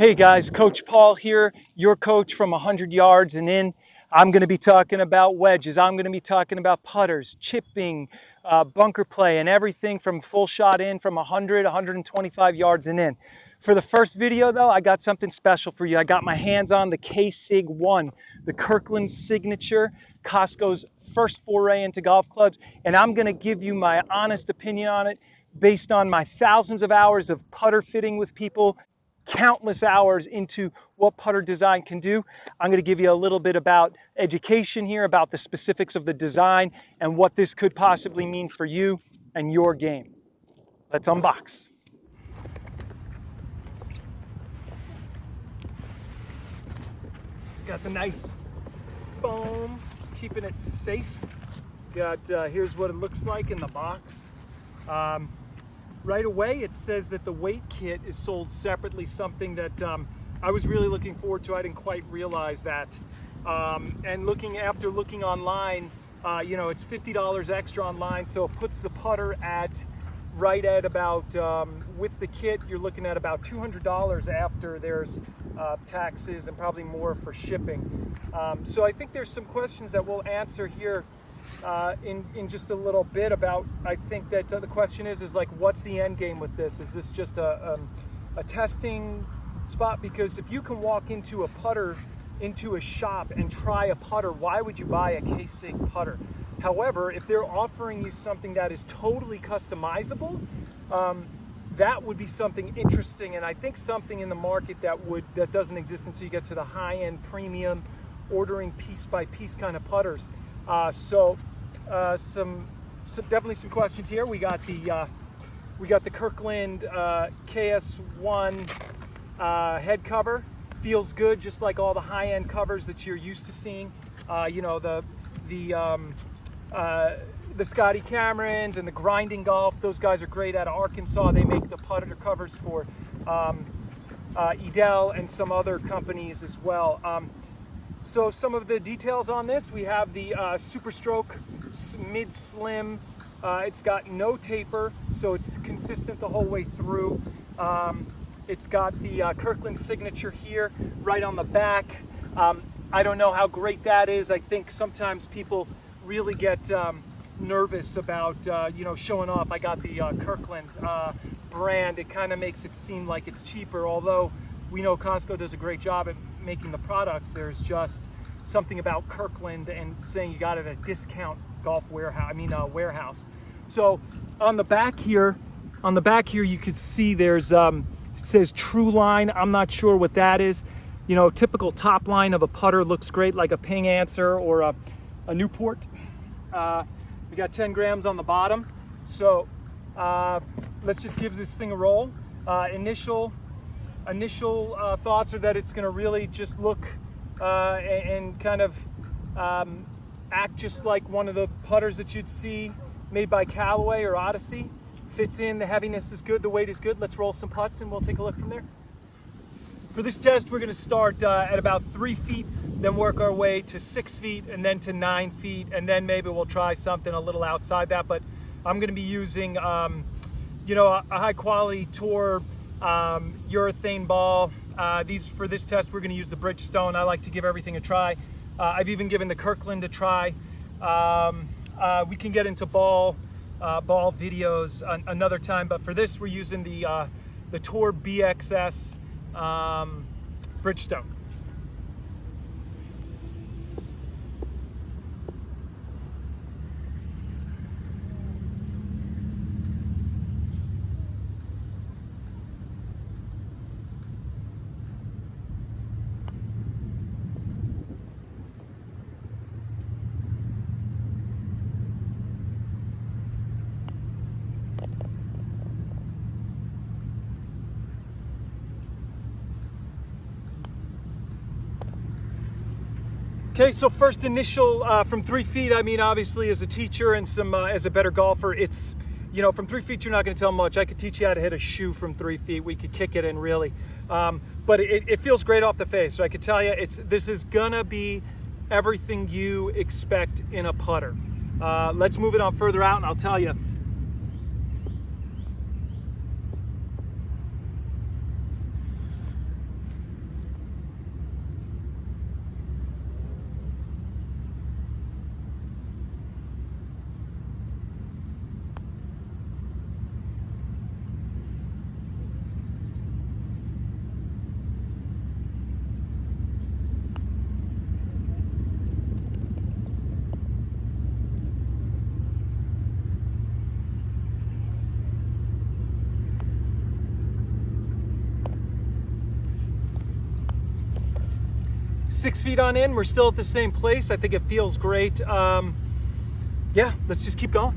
Hey guys, Coach Paul here, your coach from 100 yards and in. I'm going to be talking about wedges. I'm going to be talking about putters, chipping, bunker play, and everything from full shot in from 100, 125 yards and in. For the first video though, I got something special for you. I got my hands on the KS-1, the Kirkland signature, Costco's first foray into golf clubs, and I'm going to give you my honest opinion on it based on my thousands of hours of putter fitting with people, countless hours into what putter design can do. I'm going to give you a little bit about education here, about the specifics of the design and what this could possibly mean for you and your game. Let's unbox. Got the nice foam, keeping it safe. Got here's what it looks like in the box. Right away, it says that the weight kit is sold separately, something that I was really looking forward to. I didn't quite realize that. And after looking online, it's $50 extra online, so it puts the putter right at about, with the kit, you're looking at about $200 after there's taxes and probably more for shipping. So I think there's some questions that we'll answer here in just a little bit about. I think that the question is like, what's the end game with this? Is this just a testing spot? Because if you can walk into a shop and try a putter, why would you buy a KS-1 putter? However, if they're offering you something that is totally customizable, that would be something interesting, and I think something in the market that doesn't exist until you get to the high-end premium ordering piece by piece kind of putters. Definitely some questions here. We got the Kirkland KS-1 head cover. Feels good, just like all the high-end covers that you're used to seeing. The Scotty Camerons and the Grinding Golf. Those guys are great out of Arkansas. They make the putter covers for Edel and some other companies as well. So some of the details on this, we have the Super Stroke mid slim. It's got no taper, so it's consistent the whole way through. It's got the Kirkland signature here right on the back. I don't know how great that is. I think sometimes people really get nervous about showing off. I got the Kirkland brand. It kind of makes it seem like it's cheaper, although we know Costco does a great job at making the products. There's just something about Kirkland and saying you got it at a discount golf warehouse. So on the back here, you could see there's it says True Line. I'm not sure what that is. Typical top line of a putter looks great, like a Ping Answer or a Newport. We got 10 grams on the bottom. So let's just give this thing a roll. Initial thoughts are that it's going to really just look and kind of act just like one of the putters that you'd see made by Callaway or Odyssey. Fits in, the heaviness is good, the weight is good. Let's roll some putts and we'll take a look from there. For this test, we're going to start at about 3 feet, then work our way to 6 feet, and then to 9 feet, and then maybe we'll try something a little outside that. But I'm going to be using, a high-quality Tour urethane ball. For this test, we're going to use the Bridgestone. I like to give everything a try. I've even given the Kirkland a try. We can get into ball videos another time, but for this, we're using the Tour BXS Bridgestone. Okay, so first initial from 3 feet. I mean, obviously, as a teacher and as a better golfer, it's from 3 feet you're not going to tell much. I could teach you how to hit a shoe from 3 feet. We could kick it in really, but it feels great off the face. So I could tell you, this is gonna be everything you expect in a putter. Let's move it on further out, and I'll tell you. 6 feet on in, we're still at the same place. I think it feels great. Yeah, let's just keep going.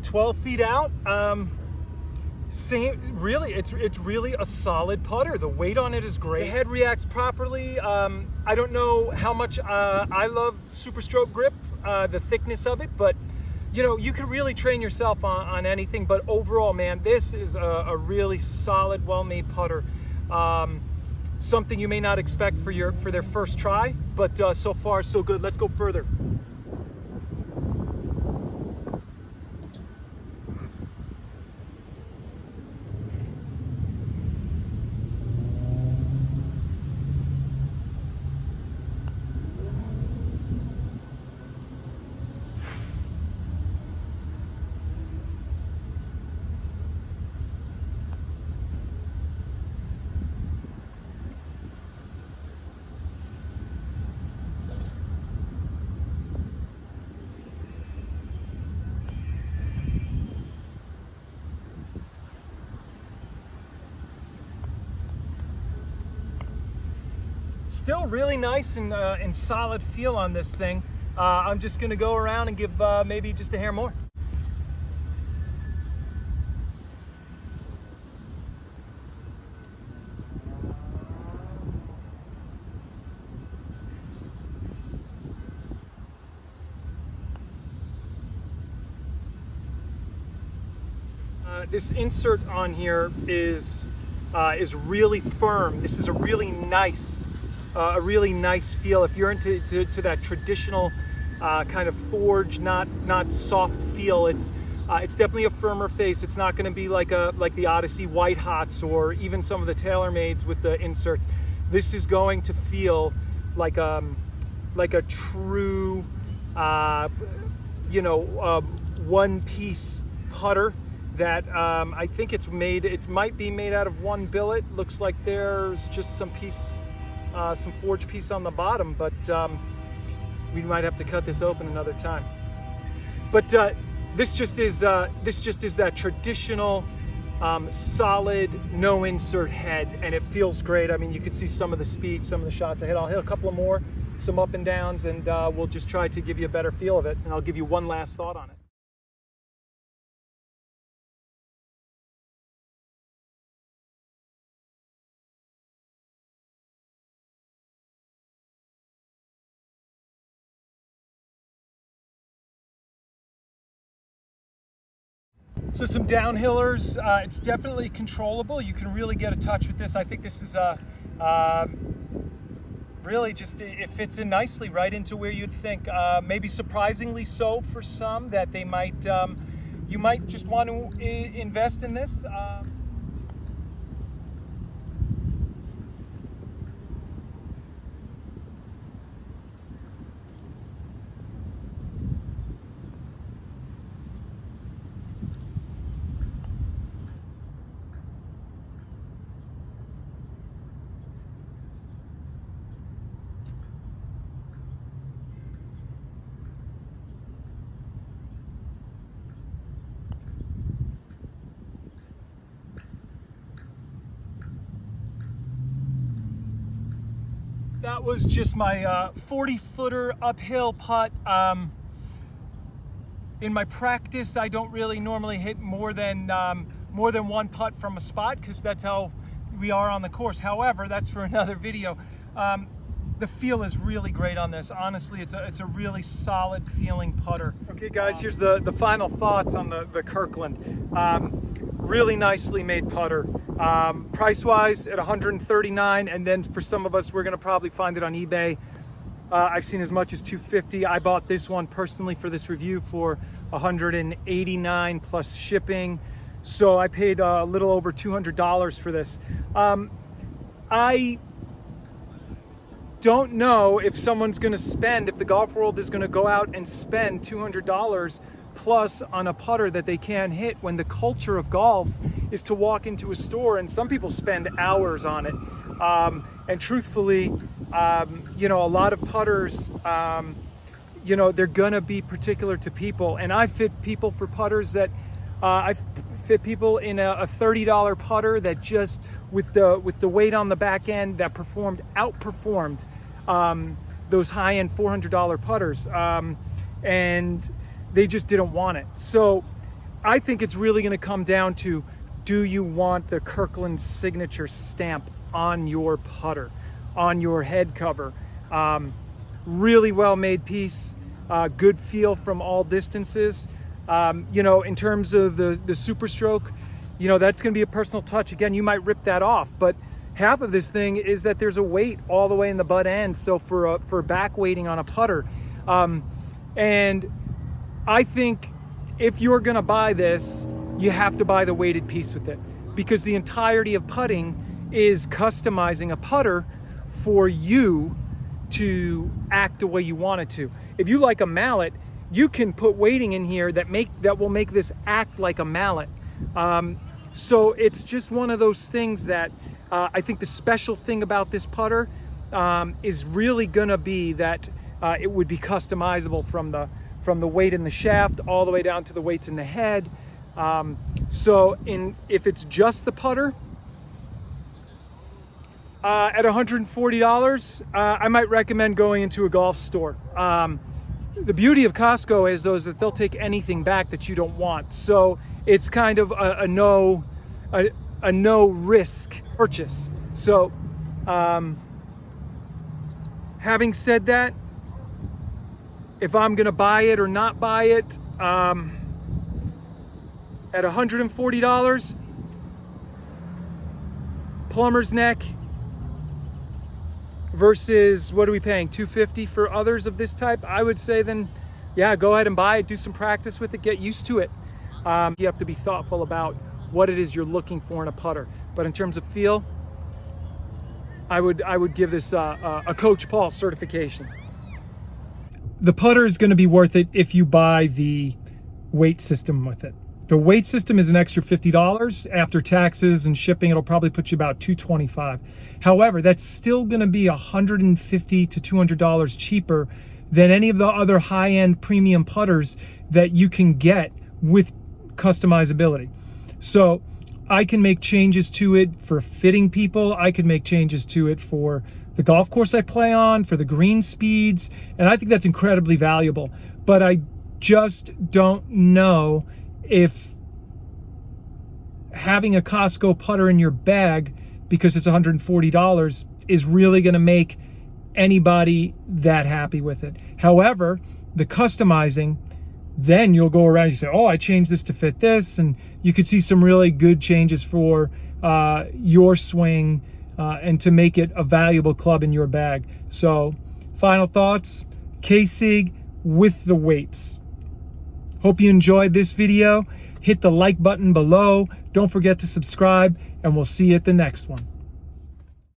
"12 feet out, really, it's really a solid putter. The weight on it is great. The head reacts properly. I don't know how much I love Super Stroke grip, the thickness of it, but you know, you can really train yourself on anything. But overall, man, this is a really solid, well-made putter. Something you may not expect for their first try, but so far so good. Let's go further. Still really nice and solid feel on this thing. I'm just gonna go around and give maybe just a hair more. This insert on here is really firm. This is a really nice feel. If you're into that traditional kind of forged, not soft feel, it's definitely a firmer face. It's not going to be like the Odyssey White Hots or even some of the TaylorMades with the inserts. This is going to feel like a true one-piece putter that I think it might be made out of one billet. Looks like there's just some forged piece on the bottom, but we might have to cut this open another time. But this just is that traditional solid no insert head, and it feels great. I mean, you can see some of the speed, some of the shots I hit. I'll hit a couple of more, some up and downs, and we'll just try to give you a better feel of it, and I'll give you one last thought on it. So some downhillers, it's definitely controllable. You can really get a touch with this. I think this is really just, it fits in nicely right into where you'd think. Maybe surprisingly so for some, that they might, you might just want to invest in this. That was just my 40-footer uphill putt. In my practice, I don't really normally hit more than one putt from a spot, because that's how we are on the course. However, that's for another video. The feel is really great on this. Honestly, it's a really solid feeling putter. Okay guys, here's the final thoughts on the Kirkland. Really nicely made putter. Price-wise at $139, and then for some of us, we're gonna probably find it on eBay. I've seen as much as $250. I bought this one personally for this review for $189 plus shipping. So I paid a little over $200 for this. I don't know if someone's gonna spend, if the golf world is gonna go out and spend $200 plus on a putter that they can't hit, when the culture of golf is to walk into a store, and some people spend hours on it. And truthfully, you know, a lot of putters, you know, they're gonna be particular to people. And I fit people for putters that, I fit people in a $30 putter that just, with the weight on the back end, that outperformed those high-end $400 putters. And they just didn't want it. So I think it's really gonna come down to, do you want the Kirkland signature stamp on your putter, on your head cover? Really well-made piece, good feel from all distances. You know, in terms of the Super Stroke, you know, that's gonna be a personal touch. Again, you might rip that off, but half of this thing is that there's a weight all the way in the butt end. So for back weighting on a putter, and I think if you're gonna buy this, you have to buy the weighted piece with it, because the entirety of putting is customizing a putter for you to act the way you want it to. If you like a mallet, you can put weighting in here that will make this act like a mallet. So it's just one of those things that I think the special thing about this putter is really gonna be that it would be customizable from the weight in the shaft all the way down to the weights in the head. So if it's just the putter, at $140, I might recommend going into a golf store. The beauty of Costco is that they'll take anything back that you don't want. So it's kind of a no risk purchase. So having said that, if I'm gonna buy it or not buy it, at $140, plumber's neck versus, what are we paying, $250 for others of this type, I would say then, yeah, go ahead and buy it, do some practice with it, get used to it. You have to be thoughtful about what it is you're looking for in a putter. But in terms of feel, I would give this a Coach Paul certification. The putter is going to be worth it if you buy the weight system with it. The weight system is an extra $50 after taxes and shipping. It'll probably put you about $225. However, that's still going to be $150 to $200 cheaper than any of the other high-end premium putters that you can get with customizability. So I can make changes to it for fitting people. I can make changes to it for the golf course I play on, for the green speeds, and I think that's incredibly valuable. But I just don't know if having a Costco putter in your bag, because it's $140, is really gonna make anybody that happy with it. However, the customizing, then you'll go around and you say, oh, I changed this to fit this, and you could see some really good changes for your swing and to make it a valuable club in your bag. So final thoughts, SIG with the weights. Hope you enjoyed this video. Hit the like button below. Don't forget to subscribe, and we'll see you at the next one.